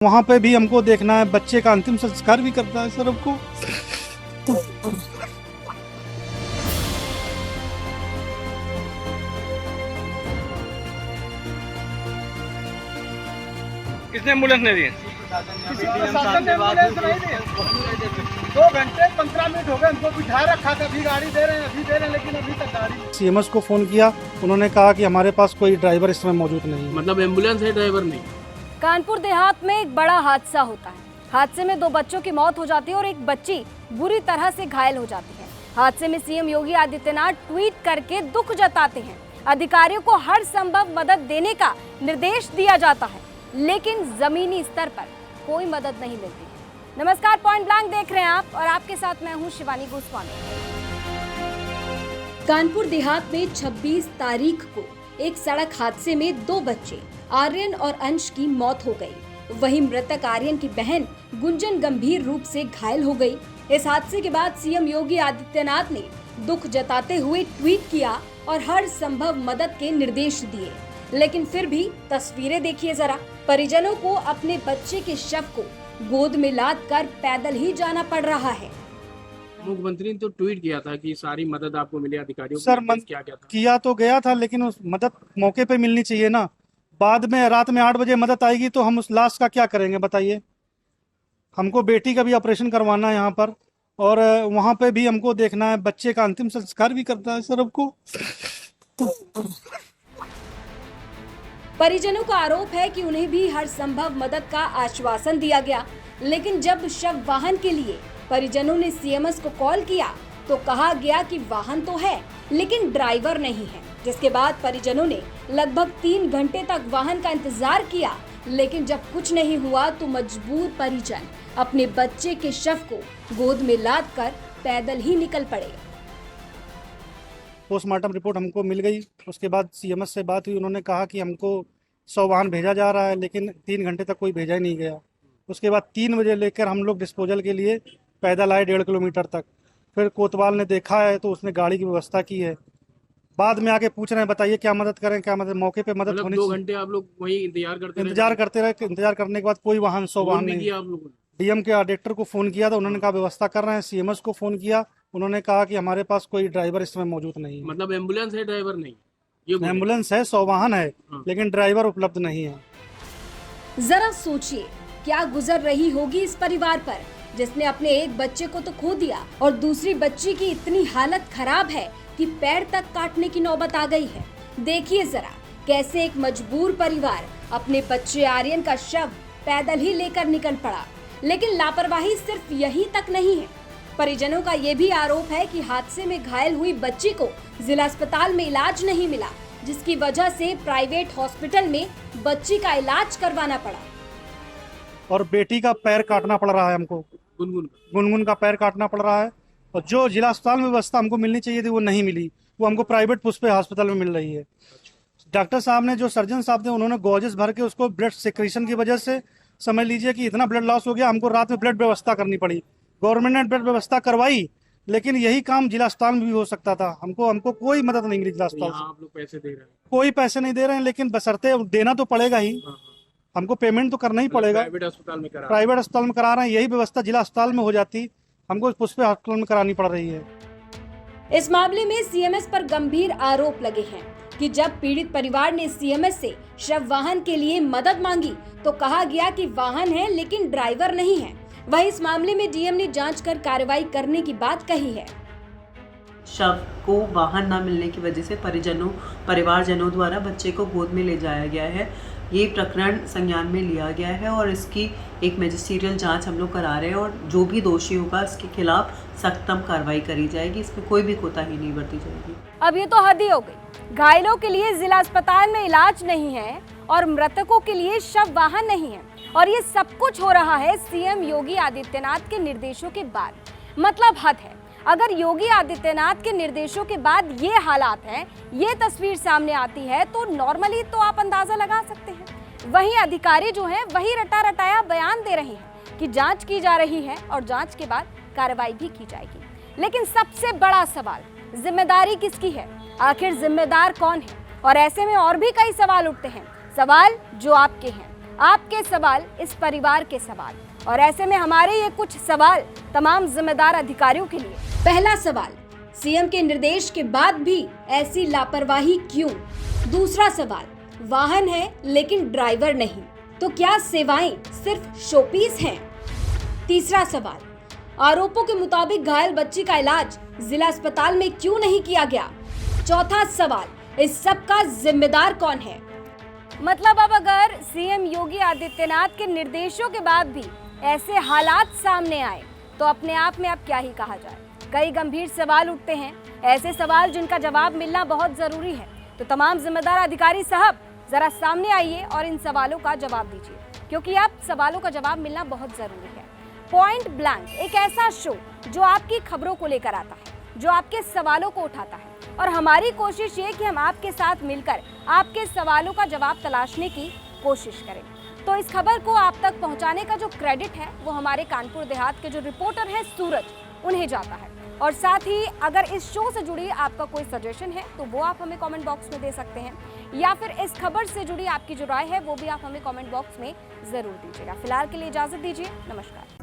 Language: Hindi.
वहाँ पे भी हमको देखना है, बच्चे का अंतिम संस्कार भी करना है सर हमको। किसने एम्बुलेंस नहीं दी? प्रशासन ने एम्बुलेंस नहीं दी। 2 घंटे 15 मिनट हो गए, हमको बिठा रखा था, अभी गाड़ी दे रहे हैं, अभी दे रहे हैं, लेकिन अभी तक गाड़ी। सीएमएस को फोन किया, उन्होंने कहा कि हमारे पास कोई ड्राइवर इस समय मौजूद नहीं है। मतलब एम्बुलेंस है, ड्राइवर नहीं। कानपुर देहात में एक बड़ा हादसा होता है। हादसे में 2 बच्चों की मौत हो जाती है और एक बच्ची बुरी तरह से घायल हो जाती है। हादसे में सीएम योगी आदित्यनाथ ट्वीट करके दुख जताते हैं। अधिकारियों को हर संभव मदद देने का निर्देश दिया जाता है, लेकिन जमीनी स्तर पर कोई मदद नहीं मिलती है। नमस्कार, पॉइंट ब्लैंक देख रहे हैं आप और आपके साथ मैं हूं शिवानी गोस्वामी। कानपुर देहात में 26 तारीख को एक सड़क हादसे में 2 बच्चे आर्यन और अंश की मौत हो गई। वहीं मृतक आर्यन की बहन गुंजन गंभीर रूप से घायल हो गई। इस हादसे के बाद सीएम योगी आदित्यनाथ ने दुख जताते हुए ट्वीट किया और हर संभव मदद के निर्देश दिए। लेकिन फिर भी तस्वीरें देखिए जरा। परिजनों को अपने बच्चे के शव को गोद में लाद कर पैदल ही जाना पड़ रहा है। मुख्यमंत्री ने तो ट्वीट किया था कि सारी मदद आपको मिले, अधिकारियों सर को क्या क्या था? किया तो गया था, लेकिन उस मदद मौके पे मिलनी चाहिए ना। बाद में रात में 8 बजे मदद आएगी तो हम उस लाश का क्या करेंगे बताइए। हमको बेटी का भी ऑपरेशन करवाना है यहाँ पर, और वहाँ पे भी हमको देखना है, बच्चे का अंतिम संस्कार भी करना है सर हमको। परिजनों का आरोप है कि उन्हें भी हर संभव मदद का आश्वासन दिया गया, लेकिन जब शव वाहन के लिए परिजनों ने सीएमएस को कॉल किया तो कहा गया कि वाहन तो है लेकिन ड्राइवर नहीं है। जिसके बाद परिजनों ने लगभग 3 घंटे तक वाहन का इंतजार किया, लेकिन जब कुछ नहीं हुआ तो मजबूर परिजन अपने बच्चे के शव को गोद में लाद कर पैदल ही निकल पड़े। पोस्टमार्टम रिपोर्ट हमको मिल गई, उसके बाद सीएमएस से बात हुई, उन्होंने कहा कि हमको 100 वाहन भेजा जा रहा है, लेकिन 3 घंटे तक कोई भेजा ही नहीं गया। उसके बाद 3 बजे लेकर हम लोग डिस्पोजल के लिए पैदल आए 1.5 किलोमीटर तक। फिर कोतवाल ने देखा है तो उसने गाड़ी की व्यवस्था की है। बाद में आके पूछ रहे हैं बताइए क्या मदद करें, क्या मदद, मौके पे मदद मतलब होनी 2 चाहिए। घंटे आप लोग वही इंतजार करते रहे, इंतजार करने के बाद कोई वाहन 100 वाहन नहीं। किया आप लोगों ने? डीएम के डायरेक्टर को फोन किया था, उन्होंने कहा व्यवस्था कर रहे हैं। सीएमएस को फोन किया, उन्होंने कहा कि हमारे पास कोई ड्राइवर इस समय मौजूद नहीं है। मतलब एम्बुलेंस है, ड्राइवर नहीं। ये बोले। एम्बुलेंस है, 100 वाहन है, हाँ। लेकिन ड्राइवर उपलब्ध नहीं है। जरा सोचिए क्या गुजर रही होगी इस परिवार पर, जिसने अपने एक बच्चे को तो खो दिया और दूसरी बच्ची की इतनी हालत खराब है कि पैर तक काटने की नौबत आ गई है। देखिए जरा कैसे एक मजबूर परिवार अपने बच्चे आर्यन का शव पैदल ही लेकर निकल पड़ा। लेकिन लापरवाही सिर्फ यही तक नहीं है। परिजनों का ये भी आरोप है कि हादसे में घायल हुई बच्ची को जिला अस्पताल में इलाज नहीं मिला, जिसकी वजह से प्राइवेट हॉस्पिटल में बच्ची का इलाज करवाना पड़ा। और बेटी का पैर काटना पड़ रहा है हमको, गुनगुन का पैर काटना पड़ रहा है। और जो जिला अस्पताल में व्यवस्था हमको मिलनी चाहिए थी वो नहीं मिली, वो हमको प्राइवेट पुष्पे अस्पताल में मिल रही है। डॉक्टर साहब ने, जो सर्जन साहब थे, उन्होंने गॉजेस भर के उसको ब्लड सिक्रेशन की वजह से समझ लीजिए कि इतना ब्लड लॉस हो गया, हमको रात में ब्लड व्यवस्था करनी पड़ी। गवर्नमेंट ने ब्लड व्यवस्था करवाई, लेकिन यही काम जिला अस्पताल में भी हो सकता था। हमको कोई मदद नहीं मिली जिला अस्पताल से। आप लोग पैसे दे रहे हैं? कोई पैसे नहीं दे रहे हैं, लेकिन बशर्ते देना तो पड़ेगा ही। हमको पेमेंट तो करना ही पड़ेगा। प्राइवेट अस्पताल में करा रहे हैं, यही व्यवस्था जिला अस्पताल में हो जाती, हमको पुष्पे अस्पताल में करानी पड़ रही है। इस मामले में सीएमएस पर गंभीर आरोप लगे हैं कि जब पीड़ित परिवार ने सीएमएस से शव वाहन के लिए मदद मांगी तो कहा गया कि वाहन है लेकिन ड्राइवर नहीं है। वहीं इस मामले में डीएम ने जांच कर कार्रवाई करने की बात कही है। शव को वाहन न मिलने की वजह से परिवारजनों द्वारा बच्चे को गोद में ले जाया गया है। ये प्रकरण संज्ञान में लिया गया है और इसकी एक मैजिस्ट्रियल जांच हम लोग करा रहे हैं और जो भी दोषी होगा उसके खिलाफ सख्तम कार्रवाई करी जाएगी। इसमें कोई भी कोताही नहीं बरती जाएगी। अब ये तो हद ही हो गई। घायलों के लिए जिला अस्पताल में इलाज नहीं है और मृतकों के लिए शव वाहन नहीं है, और ये सब कुछ हो रहा है सीएम योगी आदित्यनाथ के निर्देशों के बाद। मतलब हद है। अगर योगी आदित्यनाथ के निर्देशों के बाद ये हालात हैं, ये तस्वीर सामने आती है, तो नॉर्मली तो आप अंदाजा लगा सकते हैं। वहीं अधिकारी जो हैं वही रटा रटाया बयान दे रहे हैं कि जांच की जा रही है और जांच के बाद कार्रवाई भी की जाएगी। लेकिन सबसे बड़ा सवाल, जिम्मेदारी किसकी है? आखिर जिम्मेदार कौन है? और ऐसे में और भी कई सवाल उठते हैं, सवाल जो आपके हैं। आपके सवाल इस परिवार के सवाल, और ऐसे में हमारे ये कुछ सवाल तमाम जिम्मेदार अधिकारियों के लिए। पहला सवाल, सीएम के निर्देश के बाद भी ऐसी लापरवाही क्यों? दूसरा सवाल, वाहन है लेकिन ड्राइवर नहीं, तो क्या सेवाएं सिर्फ शोपीस हैं? तीसरा सवाल, आरोपों के मुताबिक घायल बच्ची का इलाज जिला अस्पताल में क्यों नहीं किया गया? चौथा सवाल, इस सब का जिम्मेदार कौन है? मतलब अब अगर सीएम योगी आदित्यनाथ के निर्देशों के बाद भी ऐसे हालात सामने आए तो अपने आप में अब क्या ही कहा जाए। कई गंभीर सवाल उठते हैं, ऐसे सवाल जिनका जवाब मिलना बहुत जरूरी है। तो तमाम जिम्मेदार अधिकारी साहब जरा सामने आइए और इन सवालों का जवाब दीजिए, क्योंकि आप सवालों का जवाब मिलना बहुत जरूरी है। पॉइंट ब्लैंक एक ऐसा शो जो आपकी खबरों को लेकर आता है, जो आपके सवालों को उठाता है, और हमारी कोशिश ये कि हम आपके साथ मिलकर आपके सवालों का जवाब तलाशने की कोशिश करें। तो इस खबर को आप तक पहुंचाने का जो क्रेडिट है वो हमारे कानपुर देहात के जो रिपोर्टर हैं सूरज, उन्हें जाता है। और साथ ही अगर इस शो से जुड़ी आपका कोई सजेशन है तो वो आप हमें कमेंट बॉक्स में दे सकते हैं, या फिर इस खबर से जुड़ी आपकी जो राय है वो भी आप हमें कमेंट बॉक्स में जरूर दीजिएगा। फिलहाल के लिए इजाजत दीजिए, नमस्कार।